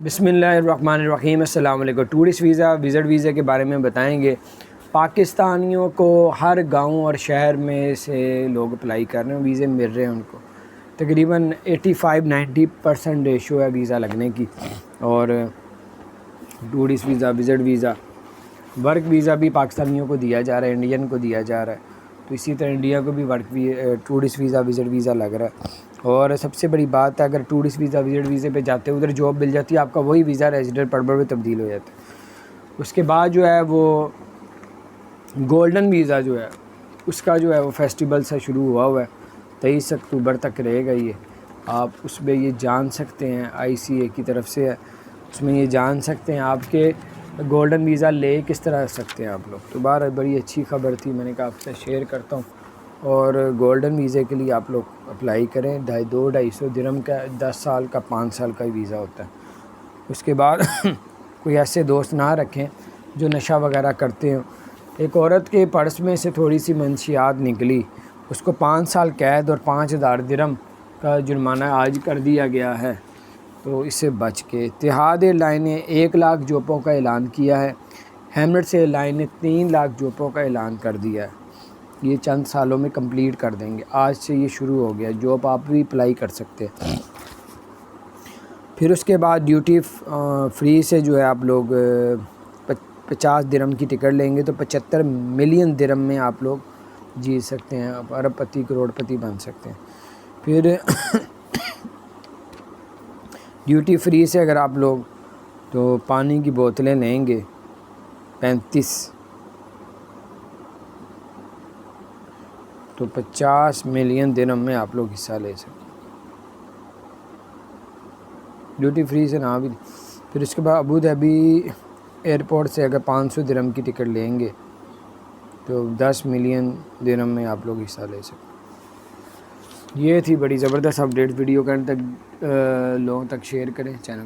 بسم اللہ الرحمن الرحیم۔ السلام علیکم۔ ٹورسٹ ویزا، وزٹ ویزا کے بارے میں بتائیں گے۔ پاکستانیوں کو ہر گاؤں اور شہر میں سے لوگ اپلائی کر رہے ہیں، ویزے مل رہے ہیں ان کو۔ تقریباً 85-90% ریشو ہے ویزا لگنے کی۔ اور tourist visa, visit visa, work visa بھی پاکستانیوں کو دیا جا رہا ہے، انڈین کو دیا جا رہا ہے۔ تو اسی طرح انڈیا کو بھی ٹورسٹ ویزا، وزٹ ویزا لگ رہا ہے۔ اور سب سے بڑی بات ہے، اگر ٹورسٹ ویزا، وزٹ ویزے پہ جاتے ہیں، ادھر جاب مل جاتی ہے، آپ کا وہی ویزا ریزیڈنٹ پرمٹ میں تبدیل ہو جاتا ہے۔ اس کے بعد جو ہے وہ گولڈن ویزا جو ہے اس کا جو ہے وہ فیسٹیول سے شروع ہوا ہے، 23 اکتوبر تک رہے گا یہ۔ آپ اس میں یہ جان سکتے ہیں، ICA کی طرف سے ہے، اس میں یہ جان سکتے ہیں آپ کے گولڈن ویزا لے کس طرح سکتے ہیں آپ لوگ۔ تو باہر بڑی اچھی خبر تھی، میں نے کہا آپ سے شیئر کرتا ہوں۔ اور گولڈن ویزے کے لیے آپ لوگ اپلائی کریں، 250-250 درہم کا 10 سال کا 5 سال کا ویزا ہوتا ہے۔ اس کے بعد کوئی ایسے دوست نہ رکھیں جو نشہ وغیرہ کرتے ہیں۔ ایک عورت کے پرس میں سے تھوڑی سی منشیات نکلی، اس کو 5 سال قید اور 5000 درہم کا جرمانہ عائد کر دیا گیا ہے۔ تو اس سے بچ کے اتحاد ایئر لائن نے 1 لاکھ جوپوں کا اعلان کیا ہے۔ ایمریٹس ایئر لائن نے 3 لاکھ جوپوں کا اعلان کر دیا ہے۔ یہ چند سالوں میں کمپلیٹ کر دیں گے، آج سے یہ شروع ہو گیا، جاب آپ بھی اپلائی کر سکتے ہیں۔ پھر اس کے بعد ڈیوٹی فری سے جو ہے آپ لوگ 50 درہم کی ٹکٹ لیں گے تو 75 ملین درہم میں آپ لوگ جیت سکتے ہیں، آپ ارب پتی، کروڑ پتی بن سکتے ہیں۔ پھر ڈیوٹی فری سے اگر آپ لوگ تو پانی کی بوتلیں لیں گے 35 تو 50 ملین درہم میں آپ لوگ حصہ لے سکتے ہیں، ڈیوٹی فری سے نہ بھی۔ پھر اس کے بعد ابو ظہبی ایئرپورٹ سے اگر 500 درہم کی ٹکٹ لیں گے تو 10 ملین درہم میں آپ لوگ حصہ لے سکتے ہیں۔ یہ تھی بڑی زبردست اپڈیٹ، ویڈیو کرنے تک لوگوں تک شیئر کریں، چینل